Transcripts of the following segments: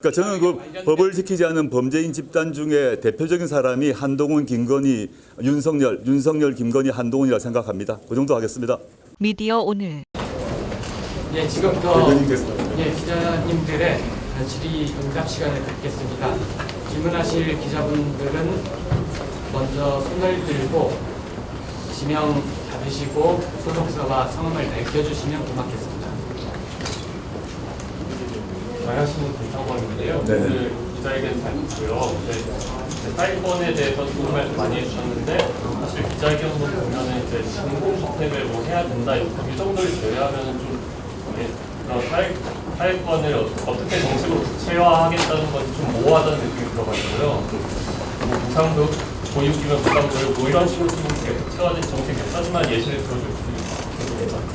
그러니까 저는 그 법을 지키지 않은 범죄인 집단 중에 대표적인 사람이 한동훈, 김건희, 윤석열, 김건희, 한동훈이라 생각합니다. 그 정도 하겠습니다. 미디어 오늘. 예, 지금부터 기자님들의 질의 응답 시간을 갖겠습니다. 질문하실 기자분들은 먼저 손을 들고 지명 받으시고 소속사와 성함을 밝혀주시면 고맙겠습니다. 말하시는 김상범인데요. 오늘 기자회견 잘 듣고요. 사이번에 대해서 좋은 말씀 많이 해주셨는데 사실 기자회견 보면은 이제 공공주택을 뭐 해야 된다 이 정도를 제외하면은 좀 사회권을 어떻게 정책으로 구체화하겠다는 건 좀 모호하다는 느낌이 들어가지고요. 뭐 무상급 보육기관 무상급 뭐 이런 식으로 좀 구체화된 정책 몇 가지만 예시를 들어줄 수 있습니다.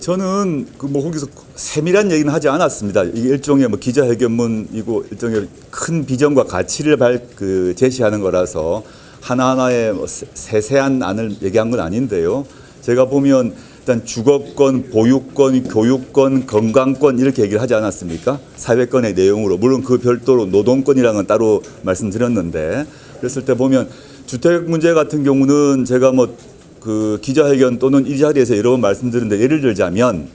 저는 거기서 세밀한 얘기는 하지 않았습니다. 이게 일종의 기자회견문이고 일종의 큰 비전과 가치를 제시하는 거라서 하나하나의 세세한 안을 얘기한 건 아닌데요. 제가 보면 일단 주거권, 보육권, 교육권, 건강권 이렇게 얘기를 하지 않았습니까? 사회권의 내용으로. 물론 그 별도로 노동권이랑은 따로 말씀드렸는데 그랬을 때 보면 주택 문제 같은 경우는 제가 기자회견 또는 이 자리에서 여러 번 말씀드렸는데 예를 들자면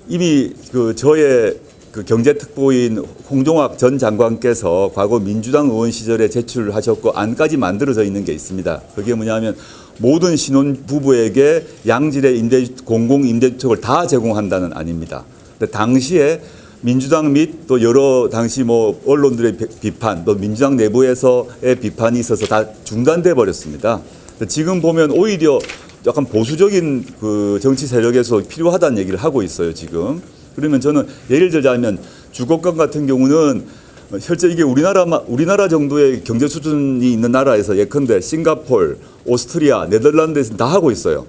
이미 저의 경제특보인 홍종학 전 장관께서 과거 민주당 의원 시절에 제출하셨고 안까지 만들어져 있는 게 있습니다. 그게 뭐냐면 모든 신혼부부에게 양질의 공공임대주택을 다 제공한다는 안입니다. 근데 당시에 민주당 및 또 여러 당시 언론들의 비판 또 민주당 내부에서의 비판이 있어서 다 중단돼 버렸습니다. 지금 보면 오히려 약간 보수적인 정치 세력에서 필요하다는 얘기를 하고 있어요, 지금. 그러면 저는 예를 들자면 주거권 같은 경우는 실제 이게 우리나라 정도의 경제 수준이 있는 나라에서 예컨대 싱가포르, 오스트리아, 네덜란드에서 다 하고 있어요.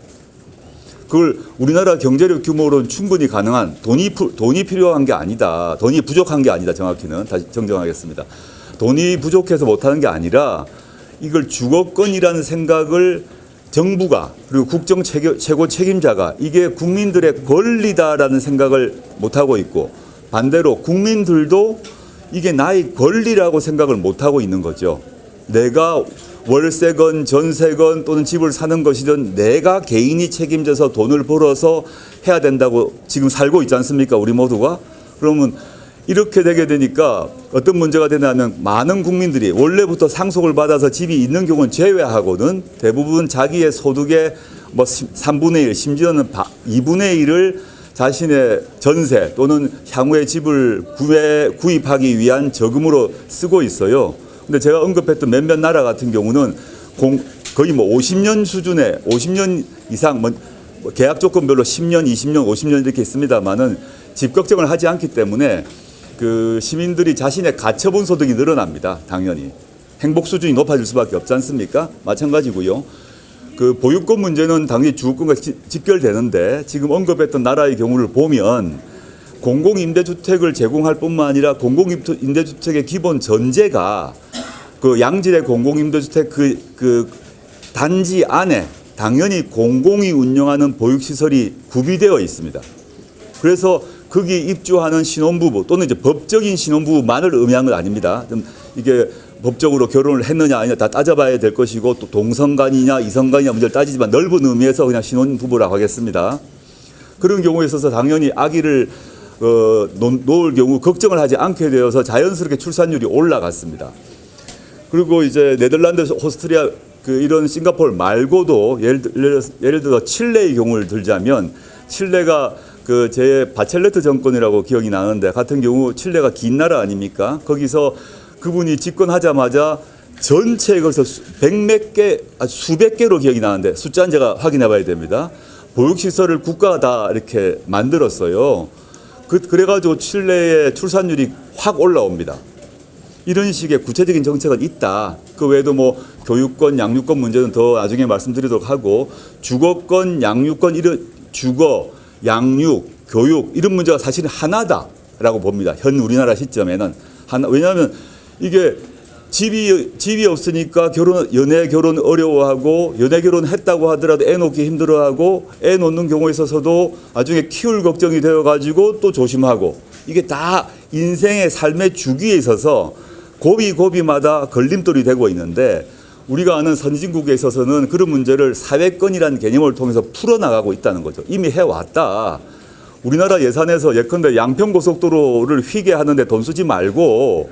그걸 우리나라 경제력 규모로는 충분히 가능한 돈이 필요한 게 아니다. 돈이 부족한 게 아니다. 정확히는 다시 정정하겠습니다. 돈이 부족해서 못하는 게 아니라 이걸 주거권이라는 생각을 정부가 그리고 국정 최고 책임자가 이게 국민들의 권리다라는 생각을 못하고 있고 반대로 국민들도 이게 나의 권리라고 생각을 못하고 있는 거죠. 내가 월세건 전세건 또는 집을 사는 것이든 내가 개인이 책임져서 돈을 벌어서 해야 된다고 지금 살고 있지 않습니까? 우리 모두가. 그러면 이렇게 되게 되니까 어떤 문제가 되냐면 많은 국민들이 원래부터 상속을 받아서 집이 있는 경우는 제외하고는 대부분 자기의 소득의 3분의 1 심지어는 2분의 1을 자신의 전세 또는 향후에 집을 구입하기 위한 저금으로 쓰고 있어요. 근데 제가 언급했던 몇몇 나라 같은 경우는 거의 50년 수준의 50년 이상 계약 조건별로 10년, 20년, 50년 이렇게 있습니다만은 집 걱정을 하지 않기 때문에 시민들이 자신의 가처분 소득이 늘어납니다. 당연히. 행복 수준이 높아질 수밖에 없지 않습니까? 마찬가지고요. 보육권 문제는 당연히 주거권과 직결되는데 지금 언급했던 나라의 경우를 보면 공공임대주택을 제공할 뿐만 아니라 공공임대주택의 기본 전제가 양질의 공공임대주택 단지 안에 당연히 공공이 운영하는 보육시설이 구비되어 있습니다. 그래서 거기 입주하는 신혼부부 또는 이제 법적인 신혼부부만을 의미한 건 아닙니다. 이게 법적으로 결혼을 했느냐 아니냐 다 따져봐야 될 것이고 또 동성간이냐 이성간이냐 문제를 따지지만 넓은 의미에서 그냥 신혼부부라고 하겠습니다. 그런 경우에 있어서 당연히 아기를 놓을 경우 걱정을 하지 않게 되어서 자연스럽게 출산율이 올라갔습니다. 그리고 이제 네덜란드, 오스트리아 이런 싱가포르 말고도 예를 들어 칠레의 경우를 들자면 칠레가 제 바첼레트 정권이라고 기억이 나는데 같은 경우 칠레가 긴 나라 아닙니까? 거기서 그분이 집권하자마자 전체에 걸쳐 수백 개로 기억이 나는데 숫자는 제가 확인해 봐야 됩니다. 보육시설을 국가가 다 이렇게 만들었어요. 그래가지고 칠레의 출산율이 확 올라옵니다. 이런 식의 구체적인 정책은 있다. 그 외에도 교육권, 양육권 문제는 더 나중에 말씀드리도록 하고 주거권, 양육권 주거, 양육, 교육 이런 문제가 사실은 하나다라고 봅니다. 현 우리나라 시점에는 왜냐하면 이게 집이 없으니까 연애 결혼 어려워하고 연애 결혼했다고 하더라도 애 놓기 힘들어하고 애 놓는 경우에 있어서도 나중에 키울 걱정이 되어가지고 또 조심하고 이게 다 인생의 삶의 주기에 있어서 고비고비마다 걸림돌이 되고 있는데 우리가 아는 선진국에 있어서는 그런 문제를 사회권이라는 개념을 통해서 풀어나가고 있다는 거죠. 이미 해왔다. 우리나라 예산에서 예컨대 양평고속도로를 휘게 하는데 돈 쓰지 말고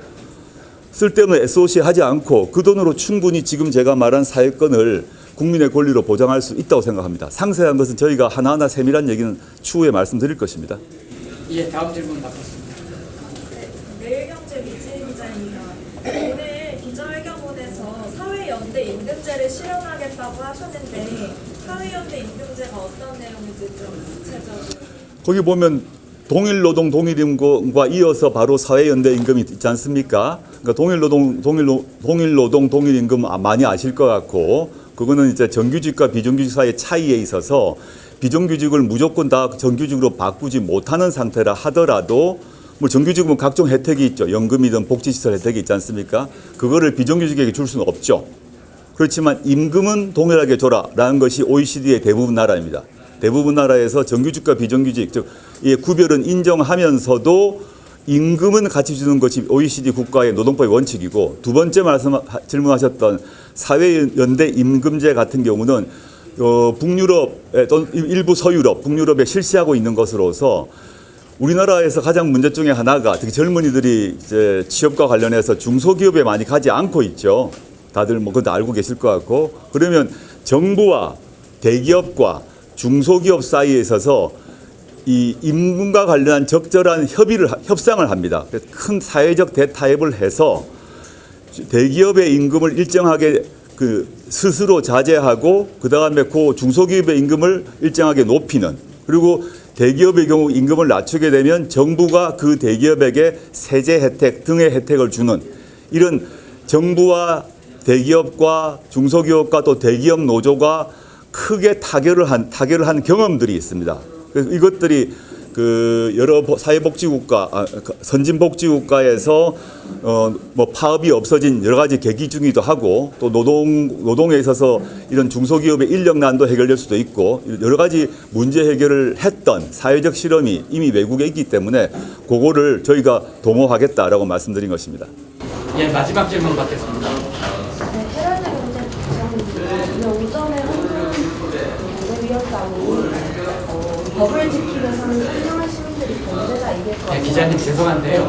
쓸데없는 SOC 하지 않고 그 돈으로 충분히 지금 제가 말한 사회권을 국민의 권리로 보장할 수 있다고 생각합니다. 상세한 것은 저희가 하나하나 세밀한 얘기는 추후에 말씀드릴 것입니다. 예, 다음 질문 받겠습니다. 네, 매일경제 미지혜 기자입니다. 오늘 기자회견문에서 사회연대 임금제를 실현하겠다고 하셨는데 사회연대 임금제가 어떤 내용인지 좀 구체적으로. 거기 보면 동일노동 동일임금과 이어서 바로 사회연대 임금이 있지 않습니까? 그러니까 동일노동 동일임금 많이 아실 것 같고 그거는 이제 정규직과 비정규직 사이의 차이에 있어서 비정규직을 무조건 다 정규직으로 바꾸지 못하는 상태라 하더라도 뭐 정규직은 각종 혜택이 있죠. 연금이든 복지시설 혜택이 있지 않습니까? 그거를 비정규직에게 줄 수는 없죠. 그렇지만 임금은 동일하게 줘라라는 것이 OECD의 대부분 나라입니다. 대부분 나라에서 정규직과 비정규직, 즉 이 구별은 인정하면서도 임금은 같이 주는 것이 OECD 국가의 노동법의 원칙이고 두 번째 질문하셨던 사회연대 임금제 같은 경우는 북유럽 또는 일부 서유럽, 북유럽에 실시하고 있는 것으로서 우리나라에서 가장 문제 중에 하나가 특히 젊은이들이 이제 취업과 관련해서 중소기업에 많이 가지 않고 있죠. 다들 뭐 그것도 알고 계실 것 같고 그러면 정부와 대기업과 중소기업 사이에 있어서 이 임금과 관련한 적절한 협상을 합니다. 그래서 큰 사회적 대타협을 해서 대기업의 임금을 일정하게 스스로 자제하고 그 다음에 그 중소기업의 임금을 일정하게 높이는 그리고 대기업의 경우 임금을 낮추게 되면 정부가 그 대기업에게 세제 혜택 등의 혜택을 주는 이런 정부와 대기업과 중소기업과 또 대기업 노조가 크게 타결을 한 경험들이 있습니다. 그래서 이것들이 여러 사회복지국가, 선진복지국가에서 뭐 파업이 없어진 여러 가지 계기 중이기도 하고 또 노동에 있어서 이런 중소기업의 인력난도 해결될 수도 있고 여러 가지 문제 해결을 했던 사회적 실험이 이미 외국에 있기 때문에 그거를 저희가 도모하겠다라고 말씀드린 것입니다. 예, 마지막 질문 받겠습니다. 네, 헤럴드 경제 부장입니다. 오늘 오전에 홍준위원장이 법을 지키기 위해서는 선량한 시민들이 범죄자 이길 것 네, 기자님 죄송한데요.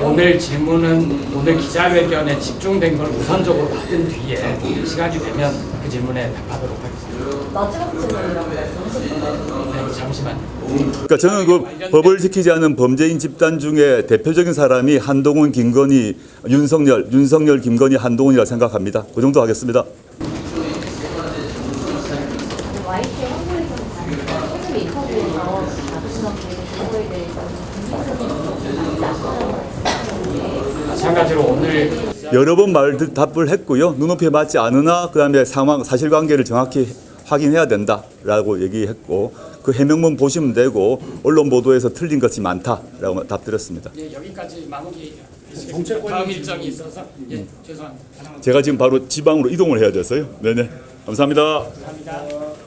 오늘 질문은 오늘 기자회견에 집중된 걸 우선적으로 받은 뒤에 시간이 되면 그 질문에 답하도록 하겠습니다. 마지막 질문이라고 말씀하셨잖아요. 네, 잠시만요. 그러니까 저는 그 법을 지키지 않은 범죄인 집단 중에 대표적인 사람이 한동훈, 김건희, 윤석열, 김건희, 한동훈이라 생각합니다. 그 정도 하겠습니다. YT의 홍보에서 최근 인터뷰에서 아드시던 그거에 대해서 마찬가지로 오늘 여러 번 답을 했고요. 눈높이에 맞지 않으나 그다음에 상황 사실관계를 정확히 확인해야 된다라고 얘기했고 그 해명문 보시면 되고 언론 보도에서 틀린 것이 많다라고 답드렸습니다. 예, 여기까지 마무리 하시겠습니다. 다음 일정이 있어서 예, 죄송합니다. 제가 지금 바로 지방으로 이동을 해야 돼서요. 네네. 감사합니다. 감사합니다.